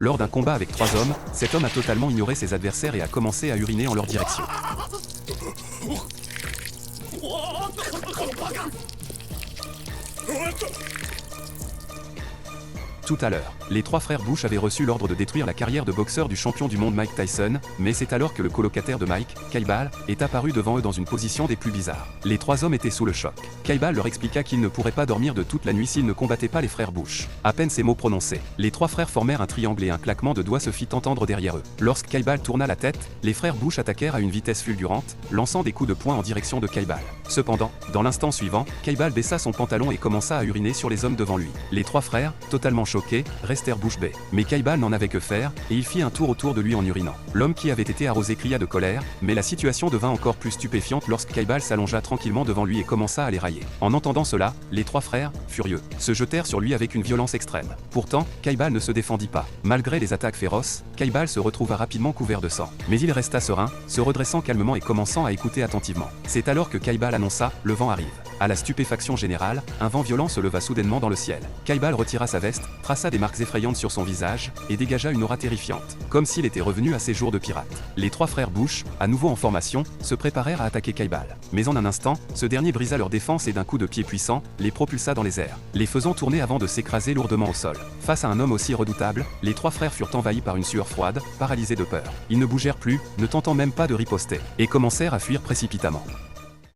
Lors d'un combat avec 3 hommes, cet homme a totalement ignoré ses adversaires et a commencé à uriner en leur direction. Tout à l'heure, les 3 frères Bush avaient reçu l'ordre de détruire la carrière de boxeur du champion du monde Mike Tyson, mais c'est alors que le colocataire de Mike, Kaibal, est apparu devant eux dans une position des plus bizarres. Les 3 hommes étaient sous le choc. Kaibal leur expliqua qu'ils ne pourraient pas dormir de toute la nuit s'ils ne combattaient pas les frères Bush. À peine ces mots prononcés, les 3 frères formèrent un triangle et un claquement de doigts se fit entendre derrière eux. Lorsque Kaibal tourna la tête, les frères Bush attaquèrent à une vitesse fulgurante, lançant des coups de poing en direction de Kaibal. Cependant, dans l'instant suivant, Kaibal baissa son pantalon et commença à uriner sur les hommes devant lui. Les 3 frères, totalement choqués, restèrent bouche bée. Mais Kaibal n'en avait que faire, et il fit un tour autour de lui en urinant. L'homme qui avait été arrosé cria de colère, mais la situation devint encore plus stupéfiante lorsque Kaibal s'allongea tranquillement devant lui et commença à les railler. En entendant cela, les 3 frères, furieux, se jetèrent sur lui avec une violence extrême. Pourtant, Kaibal ne se défendit pas. Malgré les attaques féroces, Kaibal se retrouva rapidement couvert de sang. Mais il resta serein, se redressant calmement et commençant à écouter attentivement. C'est alors que Kaibal annonça « Le vent arrive ». À la stupéfaction générale, un vent violent se leva soudainement dans le ciel. Kaibal retira sa veste, traça des marques effrayantes sur son visage, et dégagea une aura terrifiante, comme s'il était revenu à ses jours de pirate. Les 3 frères Bush, à nouveau en formation, se préparèrent à attaquer Kaibal. Mais en un instant, ce dernier brisa leur défense et d'un coup de pied puissant, les propulsa dans les airs, les faisant tourner avant de s'écraser lourdement au sol. Face à un homme aussi redoutable, les 3 frères furent envahis par une sueur froide, paralysés de peur. Ils ne bougèrent plus, ne tentant même pas de riposter, et commencèrent à fuir précipitamment.